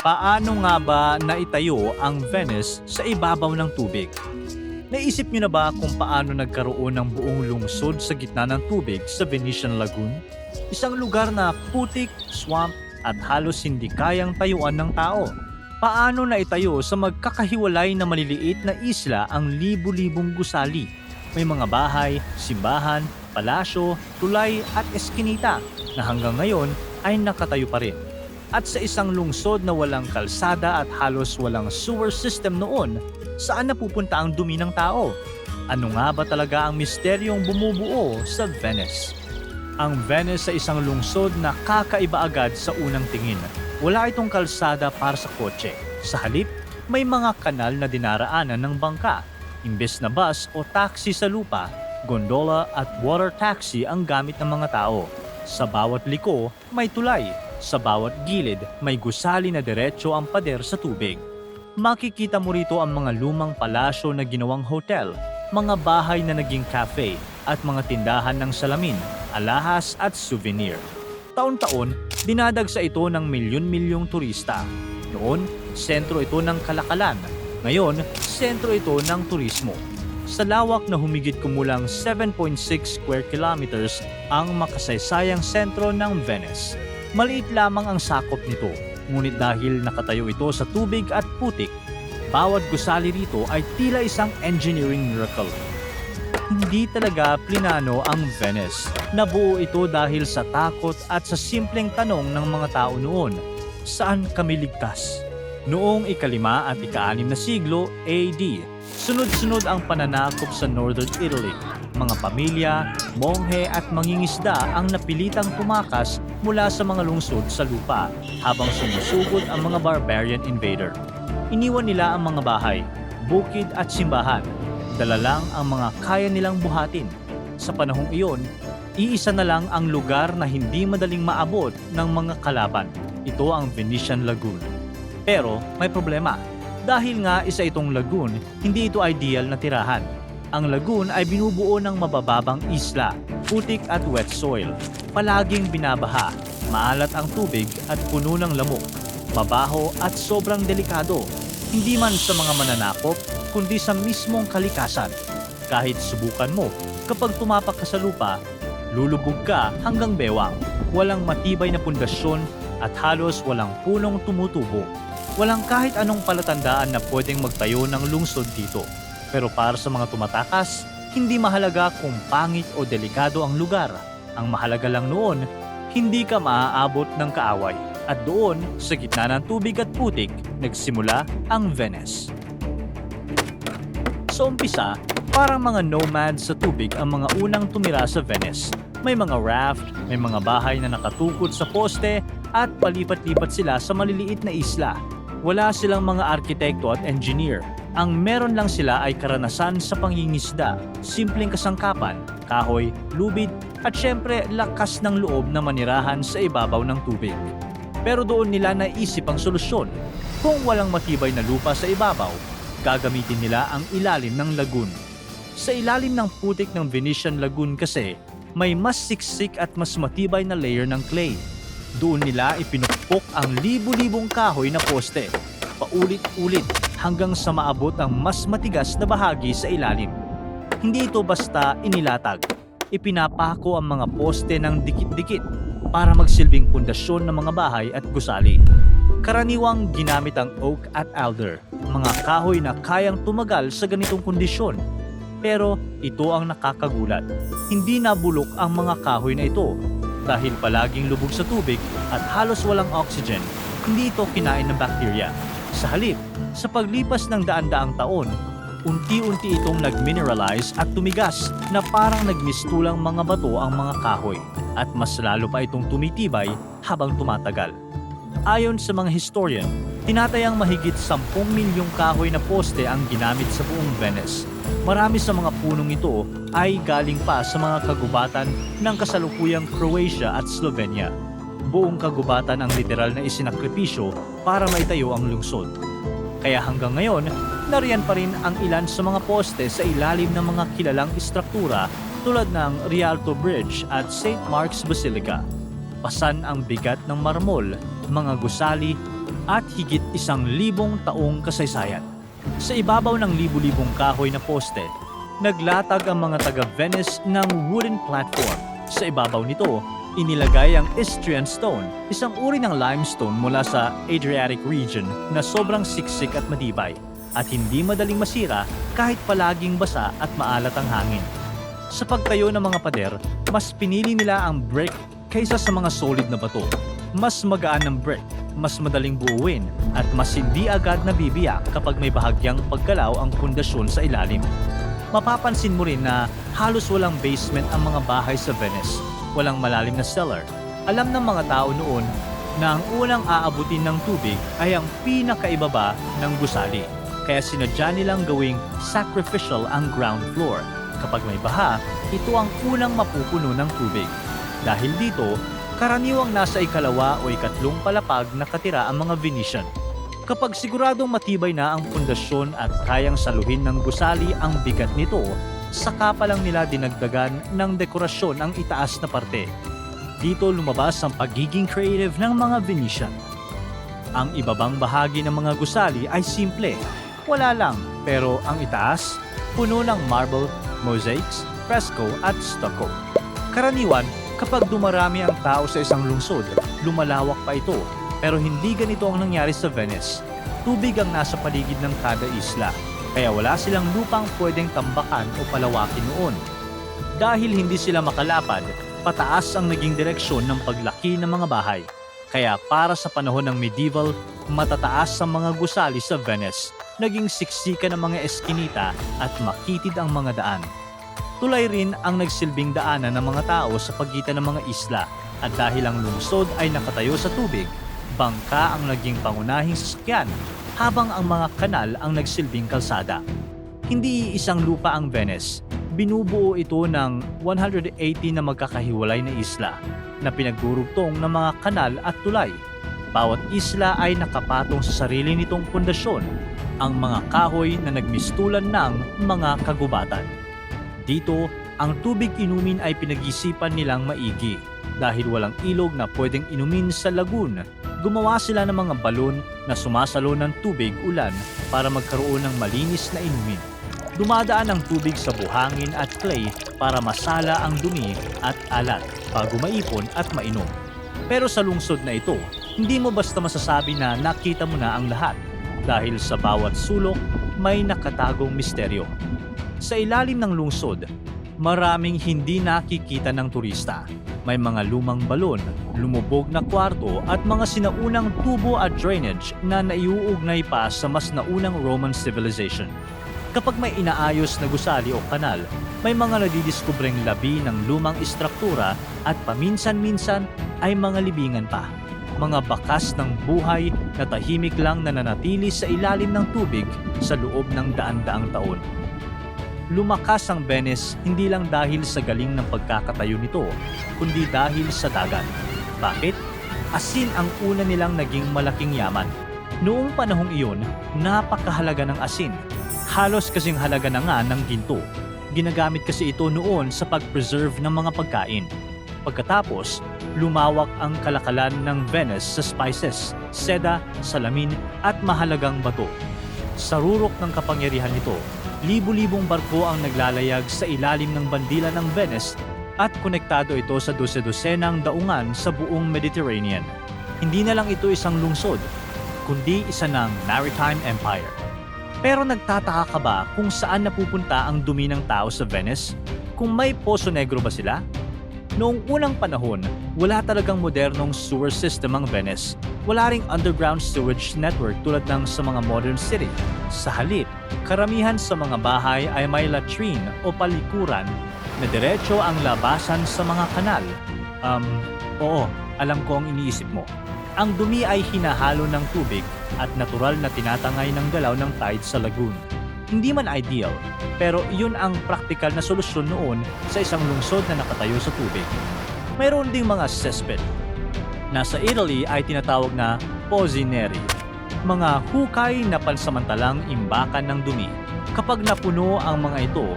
Paano nga ba naitayo ang Venice sa ibabaw ng tubig? Naisip niyo na ba kung paano nagkaroon ng buong lungsod sa gitna ng tubig sa Venetian Lagoon? Isang lugar na putik, swamp at halos hindi kayang tayuan ng tao. Paano naitayo sa magkakahiwalay na maliliit na isla ang libu-libong gusali? May mga bahay, simbahan, palasyo, tulay at eskinita na hanggang ngayon ay nakatayo pa rin. At sa isang lungsod na walang kalsada at halos walang sewer system noon, saan napupunta ang dumi ng tao? Ano nga ba talaga ang misteryong bumubuo sa Venice? Ang Venice sa isang lungsod na kakaiba agad sa unang tingin. Wala itong kalsada para sa kotse. Sa halip, may mga kanal na dinaraanan ng bangka. Imbes na bus o taxi sa lupa, gondola at water taxi ang gamit ng mga tao. Sa bawat liko, may tulay. Sa bawat gilid, may gusali na diretso ang pader sa tubig. Makikita mo rito ang mga lumang palasyo na ginawang hotel, mga bahay na naging cafe, at mga tindahan ng salamin, alahas at souvenir. Taon-taon, dinadagsa ito ng milyon-milyong turista. Noon, sentro ito ng kalakalan. Ngayon, sentro ito ng turismo. Sa lawak na humigit kumulang 7.6 square kilometers ang makasaysayang sentro ng Venice. Maliit lamang ang sakop nito, ngunit dahil nakatayo ito sa tubig at putik, bawat gusali rito ay tila isang engineering miracle. Hindi talaga plinano ang Venice. Nabuo ito dahil sa takot at sa simpleng tanong ng mga tao noon, saan kami ligtas? Noong ika-5 at ika-6 na siglo AD, sunod-sunod ang pananakop sa Northern Italy. Mga pamilya, monghe at mangingisda ang napilitang tumakas mula sa mga lungsod sa lupa habang sumusugod ang mga barbarian invader. Iniwan nila ang mga bahay, bukid at simbahan. Dala lang ang mga kaya nilang buhatin. Sa panahong iyon, iisa na lang ang lugar na hindi madaling maabot ng mga kalaban. Ito ang Venetian Lagoon. Pero may problema. Dahil nga isa itong lagoon, hindi ito ideal na tirahan. Ang lagoon ay binubuo ng mabababang isla, putik at wet soil. Palaging binabaha, maalat ang tubig at puno ng lamok. Mabaho at sobrang delikado. Hindi man sa mga mananakop, kundi sa mismong kalikasan. Kahit subukan mo, kapag tumapak ka sa lupa, lulubog ka hanggang bewang. Walang matibay na pundasyon at halos walang punong tumutubo. Walang kahit anong palatandaan na pwedeng magtayo ng lungsod dito. Pero para sa mga tumatakas, hindi mahalaga kung pangit o delikado ang lugar. Ang mahalaga lang noon, hindi ka maaabot ng kaaway. At doon, sa gitna ng tubig at putik, nagsimula ang Venice. Sa umpisa, parang mga nomads sa tubig ang mga unang tumira sa Venice. May mga raft, may mga bahay na nakatukod sa poste at palipat-lipat sila sa maliliit na isla. Wala silang mga arkitekto at engineer. Ang meron lang sila ay karanasan sa pangingisda, simpleng kasangkapan, kahoy, lubid, at syempre lakas ng loob na manirahan sa ibabaw ng tubig. Pero doon nila naisip ang solusyon. Kung walang matibay na lupa sa ibabaw, gagamitin nila ang ilalim ng lagoon. Sa ilalim ng putik ng Venetian Lagoon kasi, may mas siksik at mas matibay na layer ng clay. Doon nila ipinukpok ang libu-libong kahoy na poste, paulit-ulit hanggang sa maabot ang mas matigas na bahagi sa ilalim. Hindi ito basta inilatag. Ipinapako ang mga poste ng dikit-dikit para magsilbing pundasyon ng mga bahay at gusali. Karaniwang ginamit ang oak at alder, mga kahoy na kayang tumagal sa ganitong kondisyon. Pero ito ang nakakagulat. Hindi nabulok ang mga kahoy na ito. Dahil palaging lubog sa tubig at halos walang oxygen, hindi ito kinain ng bakterya. Sa halip, sa paglipas ng daan-daang taon, unti-unti itong nag-mineralize at tumigas na parang nagmistulang mga bato ang mga kahoy at mas lalo pa itong tumitibay habang tumatagal. Ayon sa mga historian, tinatayang mahigit 10 milyong kahoy na poste ang ginamit sa buong Venice. Marami sa mga punong ito ay galing pa sa mga kagubatan ng kasalukuyang Croatia at Slovenia. Buong kagubatan ang literal na isinakripisyo para maitayo ang lungsod. Kaya hanggang ngayon, nariyan pa rin ang ilan sa mga poste sa ilalim ng mga kilalang istruktura tulad ng Rialto Bridge at St. Mark's Basilica. Pasan ang bigat ng marmol, mga gusali, at higit 1,000 taong kasaysayan. Sa ibabaw ng libu-libong kahoy na poste, naglatag ang mga taga-Venice ng wooden platform. Sa ibabaw nito, inilagay ang Istrian stone, isang uri ng limestone mula sa Adriatic region na sobrang siksik at matibay at hindi madaling masira kahit palaging basa at maalat ang hangin. Sa pagtayo ng mga pader, mas pinili nila ang brick kaysa sa mga solid na bato. Mas magaan ng brick, mas madaling buuin, at mas hindi agad nabibiyak kapag may bahagyang pagkalaw ang pundasyon sa ilalim. Mapapansin mo rin na halos walang basement ang mga bahay sa Venice, walang malalim na cellar. Alam ng mga tao noon na ang unang aabutin ng tubig ay ang pinakaibaba ng gusali, kaya sinadya nilang gawing sacrificial ang ground floor. Kapag may baha, ito ang unang mapupuno ng tubig. Dahil dito, karaniwang nasa ikalawa o ikatlong palapag nakatira ang mga Venetian. Kapag siguradong matibay na ang pundasyon at kayang saluhin ng gusali ang bigat nito, saka pa lang nila dinagdagan ng dekorasyon ang itaas na parte. Dito lumabas ang pagiging creative ng mga Venetian. Ang ibabang bahagi ng mga gusali ay simple. Wala lang, pero ang itaas, puno ng marble, mosaics, fresco at stucco. Karaniwan, kapag dumarami ang tao sa isang lungsod, lumalawak pa ito. Pero hindi ganito ang nangyari sa Venice. Tubig ang nasa paligid ng kada isla, kaya wala silang lupang pwedeng tambakan o palawakin noon. Dahil hindi sila makalapad, pataas ang naging direksyon ng paglaki ng mga bahay. Kaya para sa panahon ng medieval, matataas ang mga gusali sa Venice, naging siksika ng mga eskinita at makitid ang mga daan. Tulay rin ang nagsilbing daanan ng mga tao sa pagitan ng mga isla, at dahil ang lungsod ay nakatayo sa tubig, bangka ang naging pangunahing sasakyan, habang ang mga kanal ang nagsilbing kalsada. Hindi isang lupa ang Venice. Binubuo ito ng 180 na magkakahiwalay na isla na pinagdurugtong ng mga kanal at tulay. Bawat isla ay nakapatong sa sarili nitong pundasyon, ang mga kahoy na nagmistulan ng mga kagubatan. Dito, ang tubig inumin ay pinag-isipan nilang maigi. Dahil walang ilog na pwedeng inumin sa lagoon, gumawa sila ng mga balon na sumasalo ng tubig ulan para magkaroon ng malinis na inumin. Dumadaan ang tubig sa buhangin at clay para masala ang dumi at alat bago maipon at mainom. Pero sa lungsod na ito, hindi mo basta masasabi na nakita mo na ang lahat dahil sa bawat sulok may nakatagong misteryo. Sa ilalim ng lungsod, maraming hindi nakikita ng turista. May mga lumang balon, lumubog na kwarto at mga sinaunang tubo at drainage na naiuugnay pa sa mas naunang Roman civilization. Kapag may inaayos na gusali o kanal, may mga nadidiskubreng labi ng lumang istruktura at paminsan-minsan ay mga libingan pa. Mga bakas ng buhay na tahimik lang nananatili sa ilalim ng tubig sa loob ng daan-daang taon. Lumakas ang Venice hindi lang dahil sa galing ng pagkakatayo nito, kundi dahil sa dagat. Bakit? Asin ang una nilang naging malaking yaman. Noong panahong iyon, napakahalaga ng asin. Halos kasing halaga na nga ng ginto. Ginagamit kasi ito noon sa pag-preserve ng mga pagkain. Pagkatapos, lumawak ang kalakalan ng Venice sa spices, seda, salamin at mahalagang bato. Sa rurok ng kapangyarihan nito, libu-libong barko ang naglalayag sa ilalim ng bandila ng Venice at konektado ito sa dose-dosenang daungan sa buong Mediterranean. Hindi na lang ito isang lungsod, kundi isa ng maritime empire. Pero nagtataka ka ba kung saan napupunta ang dumi ng tao sa Venice? Kung may Poso Negro ba sila? Noong unang panahon, wala talagang modernong sewer system ang Venice. Wala ring underground sewage network tulad ng sa mga modern city. Sa halip, karamihan sa mga bahay ay may latrine o palikuran na diretso ang labasan sa mga kanal. Oo, alam ko ang iniisip mo. Ang dumi ay hinahalo ng tubig at natural na tinatangay ng galaw ng tide sa lagoon. Hindi man ideal, pero iyon ang praktikal na solusyon noon sa isang lungsod na nakatayo sa tubig. Mayroon ding mga cesspit. Nasa Italy ay tinatawag na pozzineri, mga hukay na pansamantalang imbakan ng dumi. Kapag napuno ang mga ito,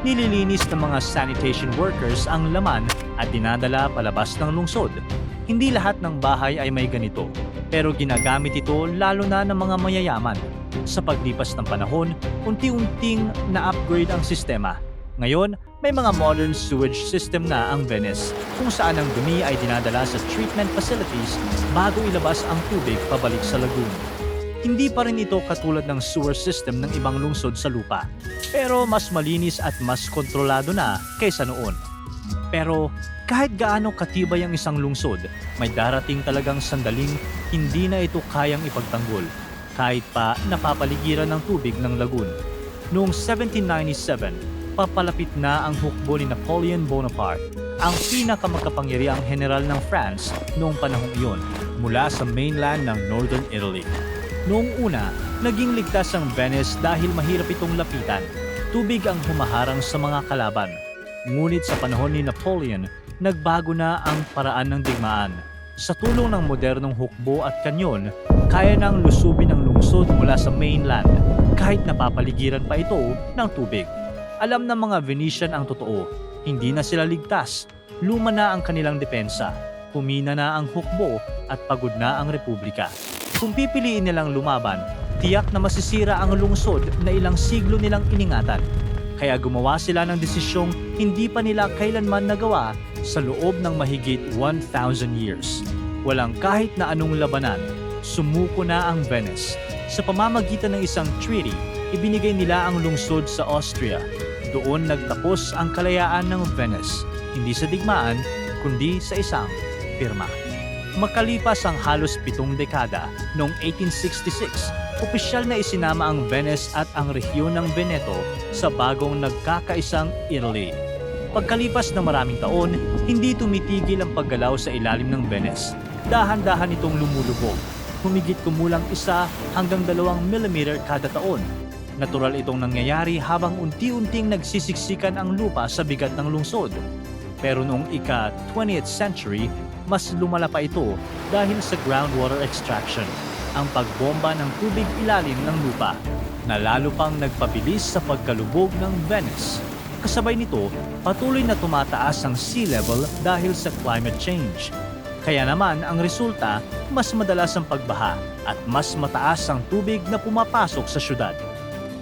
nililinis ng mga sanitation workers ang laman at dinadala palabas ng lungsod. Hindi lahat ng bahay ay may ganito, pero ginagamit ito lalo na ng mga mayayaman. Sa paglipas ng panahon, unti-unting na-upgrade ang sistema. Ngayon, may mga modern sewage system na ang Venice, kung saan ang dumi ay dinadala sa treatment facilities bago ilabas ang tubig pabalik sa lagoon. Hindi pa rin ito katulad ng sewer system ng ibang lungsod sa lupa, pero mas malinis at mas kontrolado na kaysa noon. Pero kahit gaano katibay ang isang lungsod, may darating talagang sandaling hindi na ito kayang ipagtanggol, kahit pa napapaligiran ng tubig ng lagoon. Noong 1797, papalapit na ang hukbo ni Napoleon Bonaparte, ang pinakamakapangyarihang general ng France noong panahong iyon, mula sa mainland ng Northern Italy. Noong una, naging ligtas ang Venice dahil mahirap itong lapitan. Tubig ang humaharang sa mga kalaban. Ngunit sa panahon ni Napoleon, nagbago na ang paraan ng digmaan. Sa tulong ng modernong hukbo at kanyon, kaya nang lusubin ang lungsod mula sa mainland, kahit napapaligiran pa ito ng tubig. Alam ng mga Venetian ang totoo, hindi na sila ligtas. Luma na ang kanilang depensa, humina na ang hukbo at pagod na ang republika. Kung pipiliin nilang lumaban, tiyak na masisira ang lungsod na ilang siglo nilang iningatan. Kaya gumawa sila ng desisyong hindi pa nila kailanman nagawa sa loob ng mahigit 1,000 years. Walang kahit na anong labanan, sumuko na ang Venice. Sa pamamagitan ng isang treaty, ibinigay nila ang lungsod sa Austria. Doon nagtapos ang kalayaan ng Venice, hindi sa digmaan, kundi sa isang pirma. Makalipas ang halos 7 dekada, noong 1866, opisyal na isinama ang Venice at ang rehiyon ng Veneto sa bagong nagkakaisang Italy. Pagkalipas ng maraming taon, hindi tumitigil ang paggalaw sa ilalim ng Venice. Dahan-dahan itong lumulubog, humigit kumulang 1 hanggang 2 mm kada taon. Natural itong nangyayari habang unti-unting nagsisiksikan ang lupa sa bigat ng lungsod. Pero noong ika-20th century, mas lumala pa ito dahil sa groundwater extraction, ang pagbomba ng tubig ilalim ng lupa, na lalo pang nagpabilis sa pagkalubog ng Venice. Kasabay nito, patuloy na tumataas ang sea level dahil sa climate change. Kaya naman ang resulta, mas madalas ang pagbaha at mas mataas ang tubig na pumapasok sa syudad.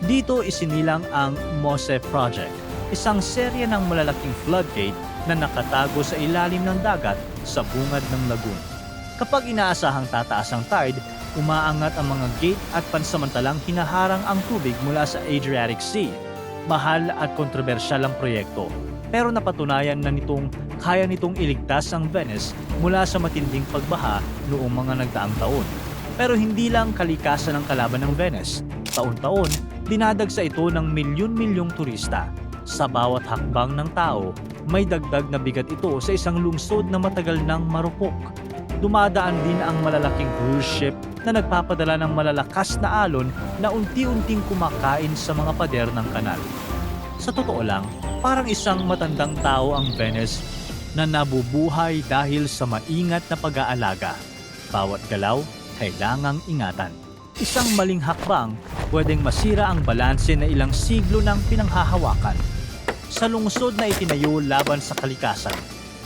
Dito isinilang ang Mose Project, isang serye ng malalaking floodgate na nakatago sa ilalim ng dagat sa bungad ng lagoon. Kapag inaasahang tataas ang tide, umaangat ang mga gate at pansamantalang hinaharang ang tubig mula sa Adriatic Sea. Mahal at kontrobersyal ang proyekto, pero napatunayan na kaya nitong iligtas ang Venice mula sa matinding pagbaha noong mga nagdaang taon. Pero hindi lang kalikasan ang kalaban ng Venice. Taon-taon, dinadagsa ito ng milyon-milyong turista. Sa bawat hakbang ng tao, may dagdag na bigat ito sa isang lungsod na matagal nang marupok. Dumadaan din ang malalaking cruise ship na nagpapadala ng malalakas na alon na unti-unting kumakain sa mga pader ng kanal. Sa totoo lang, parang isang matandang tao ang Venice na nabubuhay dahil sa maingat na pag-aalaga. Bawat galaw, kailangang ingatan. Isang maling hakbang, pwedeng masira ang balanse na ilang siglo ng pinanghahawakan. Sa lungsod na itinayo laban sa kalikasan,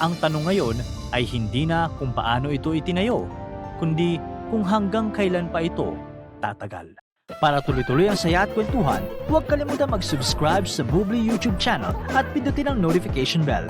ang tanong ngayon ay hindi na kung paano ito itinayo, kundi kung hanggang kailan pa ito tatagal. Para tuloy-tuloy ang saya at kwentuhan, huwag kalimutan mag-subscribe sa Bubbly YouTube channel at pindutin ang notification bell